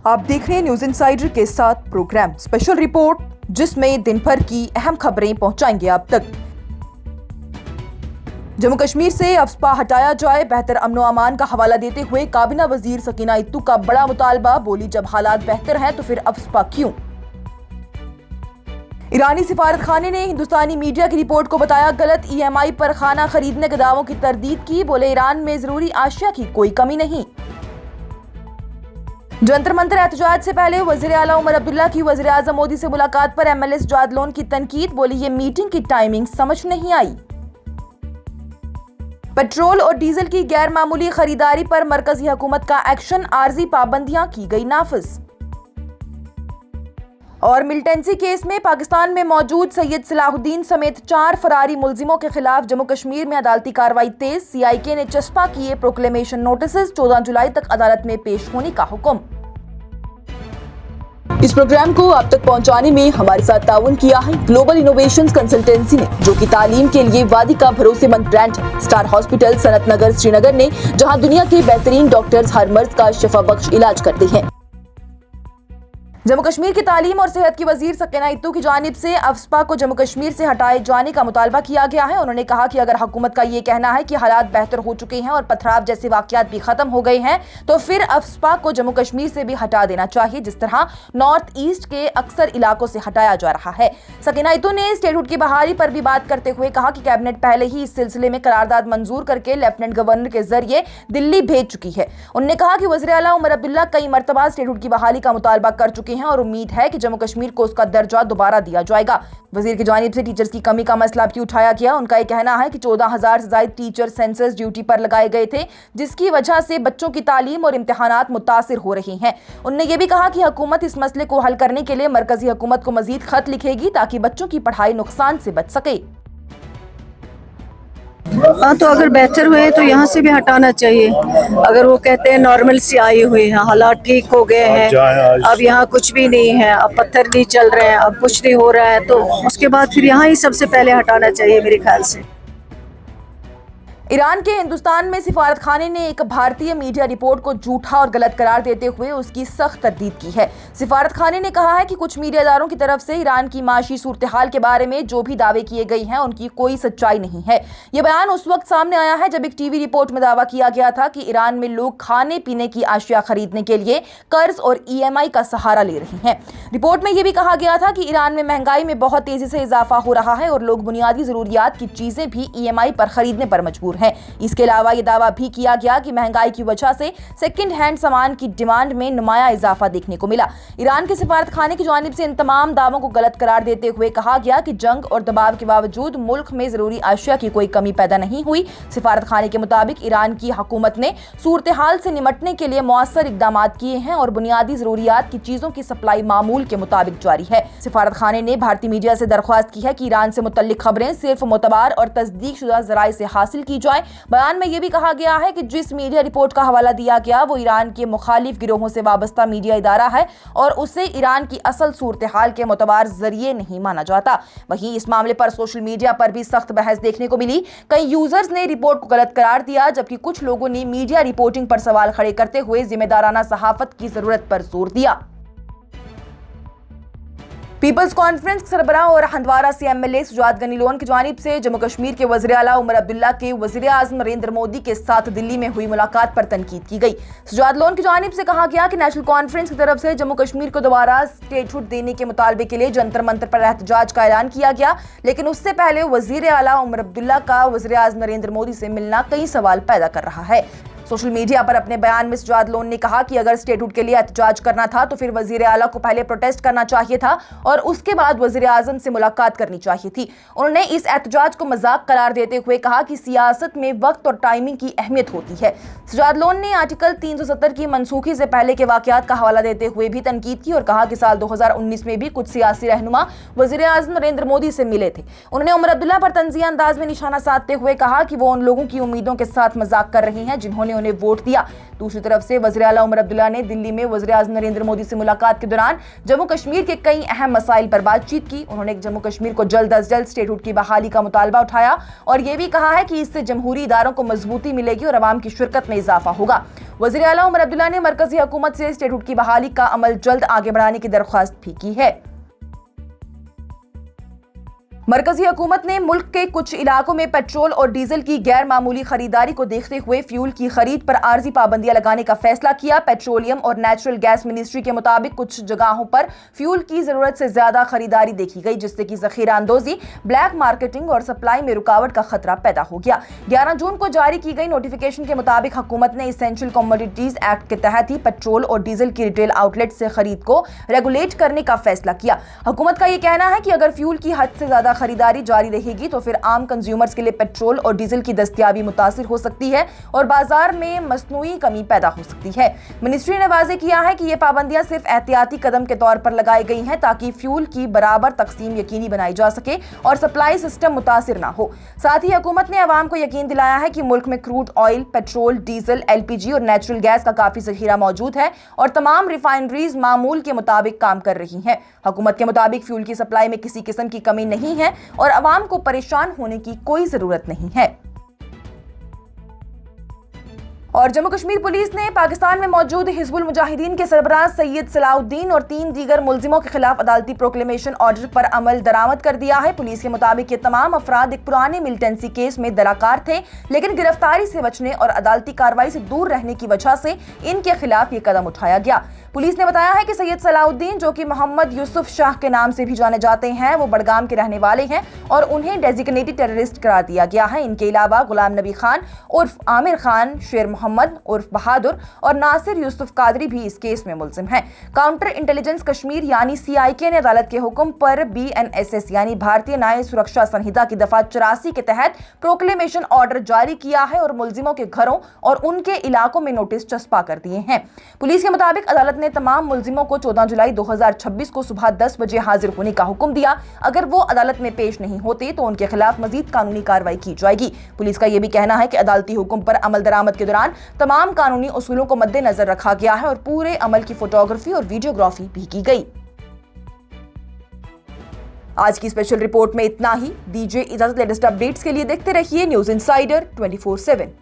आप देख रहे हैं न्यूज इनसाइडर के साथ प्रोग्राम स्पेशल रिपोर्ट, जिसमें दिन भर की अहम खबरें पहुंचाएंगे आप तक। जम्मू कश्मीर से अफस्पा हटाया जाए, बेहतर अमनो अमान का हवाला देते हुए काबीना वजीर सकीना इत्तू का बड़ा मुतालबा। बोली, जब हालात बेहतर हैं तो फिर अफस्पा क्यों। ईरानी सिफारत खाने ने हिंदुस्तानी मीडिया की रिपोर्ट को बताया गलत। EMI पर खाना खरीदने के दावों की तरदीद की। बोले, ईरान में जरूरी आशिया की कोई कमी नहीं। जंतर मंतर एहतजाज से पहले वज़ीर आला उमर अब्दुल्ला की वज़ीर आज़म मोदी से मुलाकात पर MLA सजाद लोन की तनकीद। बोली, ये मीटिंग की टाइमिंग समझ नहीं आई। पेट्रोल और डीजल की गैर मामूली खरीदारी पर मरकजी हुकूमत का एक्शन, आर्जी पाबंदियां की गई नाफिज। और मिलिटेंसी केस में पाकिस्तान में मौजूद सैयद सलाहुद्दीन समेत 4 फरारी मुलजिमों के खिलाफ जम्मू कश्मीर में अदालती कार्रवाई तेज। CIK ने चस्पा किए प्रोक्लेमेशन नोटिस, 14 जुलाई तक अदालत में पेश होने का हुक्म। इस प्रोग्राम को आप तक पहुंचाने में हमारे साथ ताउन किया है ग्लोबल इनोवेशंस कंसल्टेंसी ने, जो कि तालीम के लिए वादी का भरोसेमंद ब्रांड है। स्टार हॉस्पिटल सनत नगर श्रीनगर ने, जहां दुनिया के बेहतरीन डॉक्टर्स हर मर्ज का शिफा बख्श इलाज करते हैं। जम्मू कश्मीर की तालीम और सेहत की वजीर सकीना इत्तू की जानिब से अफस्पा को जम्मू कश्मीर से हटाए जाने का मुतालबा किया गया है। उन्होंने कहा कि अगर हुकूमत का ये कहना है कि हालात बेहतर हो चुके हैं और पथराव जैसे वाकयात भी खत्म हो गए हैं, तो फिर अफस्पा को जम्मू कश्मीर से भी हटा देना चाहिए, जिस तरह नॉर्थ ईस्ट के अक्सर इलाकों से हटाया जा रहा है। सकीना इत्तू ने स्टेटहुड की बहाली पर भी बात करते हुए कहा कि कैबिनेट पहले ही इस सिलसिले में करारदाद मंजूर करके लेफ्टिनेंट गवर्नर के जरिए दिल्ली भेज चुकी है। उन्होंने कहा कि वज़ीर आला उमर अब्दुल्ला कई मरतबा स्टेटहुड की बहाली का मुतालबा कर चुके हैं और उम्मीद है कि जम्मू कश्मीर को उसका दर्जा दोबारा दिया जाएगा। वजीर की जानिब से टीचर्स की कमी का मसला भी उठाया गया। उनका यह कहना है कि 14,000 से ज्यादा टीचर सेंसस ड्यूटी पर लगाए गए थे, जिसकी वजह से बच्चों की तालीम और इम्तिहानात मुतासिर हो रहे हैं। उन्होंने ये भी कहा कि हुकूमत इस मसले को हल करने के लिए मरकजी हुकूमत को मजीद खत लिखेगी ताकि बच्चों की पढ़ाई नुकसान से बच सके। हाँ, तो अगर बेहतर हुए तो यहाँ से भी हटाना चाहिए। अगर वो कहते हैं नॉर्मल सी आई हुई है, हालात ठीक हो गए हैं, अब यहाँ कुछ भी नहीं है, अब पत्थर नहीं चल रहे हैं, अब कुछ नहीं हो रहा है, तो उसके बाद फिर यहाँ ही सबसे पहले हटाना चाहिए मेरे ख्याल से। ईरान के हिंदुस्तान में सिफारत खाने ने एक भारतीय मीडिया रिपोर्ट को झूठा और गलत करार देते हुए उसकी सख्त तरदीद की है। सिफारत खाने ने कहा है कि कुछ मीडिया इदारों की तरफ से ईरान की माशी सूरत हाल के बारे में जो भी दावे किए गए हैं उनकी कोई सच्चाई नहीं है। ये बयान उस वक्त सामने आया है जब एक टीवी रिपोर्ट में दावा किया गया था कि ईरान में लोग खाने पीने की अशिया खरीदने के लिए कर्ज और EMI का सहारा ले रहे हैं। रिपोर्ट में यह भी कहा गया था कि ईरान में महंगाई में बहुत तेजी से इजाफा हो रहा है और लोग बुनियादी जरूरियात की चीजें भी EMI पर खरीदने पर मजबूर है। इसके अलावा यह दावा भी किया गया कि महंगाई की वजह से सेकंड हैंड सामान की डिमांड में नुमाया इजाफा देखने को मिला। ईरान के सिफारत खाने की जानिब से इन तमाम दावों को गलत करार देते हुए कहा गया कि जंग और दबाव के बावजूद मुल्क में जरूरी अशिया की कोई कमी पैदा नहीं हुई। सिफारत खाने के मुताबिक ईरान की हुकूमत ने सूरत हाल से निमटने के लिए मौसर इकदाम किए हैं और बुनियादी जरूरियात की चीजों की सप्लाई मामूल के मुताबिक जारी है। सिफारत खाने ने भारतीय मीडिया से दरख्वास्त की है कि ईरान से मुतल्लिक खबरें सिर्फ मोतबार और तस्दीक शुदा जराए से हासिल की जाए। बयान में यह भी कहा गया है कि जिस मीडिया रिपोर्ट का हवाला दिया गया वो ईरान के मुखालिफ गिरोहों से वाबस्ता मीडिया इदारा है और उसे ईरान की असल सूरत हाल के मोतबार जरिए नहीं माना जाता। वहीं इस मामले पर सोशल मीडिया पर भी सख्त बहस देखने को मिली। कई यूजर्स ने रिपोर्ट को गलत करार दिया, जबकि कुछ लोगों ने मीडिया रिपोर्टिंग पर सवाल खड़े करते हुए जिम्मेदाराना सहाफत की जरूरत पर जोर दिया। पीपल्स कॉन्फ्रेंस सरबराह और हंदवारा से MLA सजाद गनी लोन की जानिब से जम्मू कश्मीर के वज़ीर आला उमर अब्दुल्ला के वज़ीर आज़म नरेंद्र मोदी के साथ दिल्ली में हुई मुलाकात पर तनकीद की गई। सजाद लोन की जानिब से कहा गया कि नेशनल कॉन्फ्रेंस की तरफ से जम्मू कश्मीर को दोबारा स्टेटहुड देने के मुतालबे के लिए जंतर मंतर पर एहतजाज का ऐलान किया गया, लेकिन उससे पहले वज़ीर आला उमर अब्दुल्ला का वज़ीर आज़म नरेंद्र मोदी से मिलना कई सवाल पैदा कर रहा है। सोशल मीडिया पर अपने बयान में सजाद लोन ने कहा कि अगर स्टेटहुड के लिए एहतजाज करना था तो फिर वजीर आला को पहले प्रोटेस्ट करना चाहिए था और उसके बाद वजीर आजम से मुलाकात करनी चाहिए थी। उन्होंने इस एहतजाज को मजाक करार देते हुए कहा कि सियासत में वक्त और टाइमिंग की अहमियत होती है। सजाद लोन ने आर्टिकल 370 की मनसूखी से पहले के वाकयात का हवाला देते हुए भी तनकीद की और कहा कि साल 2019 में भी कुछ सियासी रहनुमा वजीर आजम नरेंद्र मोदी से मिले थे। उन्होंने उमर अब्दुल्ला पर तंज़िया अंदाज में निशाना साधते हुए कहा कि वो उन लोगों की उम्मीदों के साथ मजाक कर रही हैं जिन्होंने उन्हें वोट दिया। दूसरी तरफ से वज़ीर आला उमर अब्दुल्ला ने दिल्ली में वज़ीर आज़म नरेंद्र मोदी से मुलाकात के दौरान जम्मू कश्मीर के कई अहम मसाइल पर बातचीत की। उन्होंने जम्मू कश्मीर को जल्द अज जल्द स्टेटहुड की बहाली का मुतालबा उठाया और ये भी कहा है कि इससे जमहूरी इदारों को मजबूती मिलेगी और अवाम की शिरकत में इजाफा होगा। वज़ीर आला उमर अब्दुल्ला ने मरकजी हुकूमत से स्टेटहुड की बहाली का अमल जल्द आगे बढ़ाने की दरख्वास्त भी की है। मरकजी हुकूमत ने मुल्क के कुछ इलाकों में पेट्रोल और डीजल की गैर मामूली खरीदारी को देखते हुए फ्यूल की खरीद पर आर्जी पाबंदियां लगाने का फैसला किया। पेट्रोलियम और नेचुरल गैस मिनिस्ट्री के मुताबिक कुछ जगहों पर फ्यूल की जरूरत से ज्यादा खरीदारी देखी गई, जिससे कि जखीरा अंदोजी, ब्लैक मार्केटिंग और सप्लाई में रुकावट का खतरा पैदा हो गया। 11 जून को जारी की गई नोटिफिकेशन के मुताबिक हुकूमत ने इसेंशियल कमोडिटीज एक्ट के तहत ही पेट्रोल और डीजल की रिटेल आउटलेट से खरीद को रेगुलेट करने का फैसला किया। हुकूमत का यह कहना है कि अगर फ्यूल की हद से ज्यादा खरीदारी जारी रहेगी तो फिर आम कंज्यूमर्स के लिए पेट्रोल और डीजल की दस्तयाबी मुतासिर हो सकती है और बाजार में मसनूई कमी पैदा हो सकती है। मिनिस्ट्री ने वाज़ेह किया है कि ये पाबंदियां सिर्फ एहतियाती कदम के तौर पर लगाई गई हैं ताकि फ्यूल की बराबर तकसीम यकीनी बनाई जा सके और सप्लाई सिस्टम मुतासिर ना हो। साथ ही हुकूमत ने अवाम को यकीन दिलाया है कि मुल्क में crude oil, petrol, diesel, LPG और नेचुरल गैस का काफी जखीरा मौजूद है और तमाम रिफाइनरीज मामूल के मुताबिक काम कर रही हैं। हुकूमत के मुताबिक फ्यूल की सप्लाई में किसी किस्म की कमी नहीं है और अवाम को परेशान होने की कोई जरूरत नहीं है। और जम्मू कश्मीर पुलिस ने पाकिस्तान में मौजूद हिजबुल मुजाहिदीन के सरबराह सैयद सलाउद्दीन और 3 दीगर मुलजिमों के खिलाफ अदालती प्रोक्लेमेशन ऑर्डर पर अमल दरामद कर दिया है। पुलिस के मुताबिक ये तमाम अफराद एक पुराने मिलिटेंसी केस में दराकार थे, लेकिन गिरफ्तारी से बचने और अदालती कार्रवाई से दूर रहने की वजह से इनके खिलाफ ये कदम उठाया गया। पुलिस ने बताया है कि सैयद सलाउद्दीन, जो कि मोहम्मद यूसुफ शाह के नाम से भी जाने जाते हैं, वो बड़गाम के रहने वाले हैं और उन्हें डेजिग्नेटेड टेररिस्ट करार दिया गया है। इनके अलावा गुलाम नबी खान उर्फ आमिर खान, शेर मोहम्मद उर्फ बहादुर और नासिर यूसुफ कादरी भी इस केस में मुलजिम हैं। काउंटर इंटेलिजेंस कश्मीर यानी CIK ने अदालत के हुक्म पर BNSS यानी भारतीय न्याय सुरक्षा संहिता की दफा 84 के तहत प्रोक्लेमेशन ऑर्डर जारी किया है और मुलजिमों के घरों और उनके इलाकों में नोटिस चस्पा कर दिए हैं। पुलिस के मुताबिक अदालत ने तमाम मुलजिमों को 14 जुलाई 2026 को सुबह 10 बजे हाजिर होने का हुक्म दिया। अगर वो अदालत में पेश नहीं होते तो उनके खिलाफ मजीद कानूनी कार्रवाई की जाएगी। पुलिस का यह भी कहना है कि अदालती हुक्म पर अमल दरामद के दौरान तमाम कानूनी उसूलों को मद्देनजर रखा गया है और पूरे अमल की फोटोग्राफी और वीडियोग्राफी भी की गई। आज की स्पेशल रिपोर्ट में इतना ही। दीजिए इजाजत। लेटेस्ट अपडेट्स के लिए देखते रहिए न्यूज़ इनसाइडर 24/7।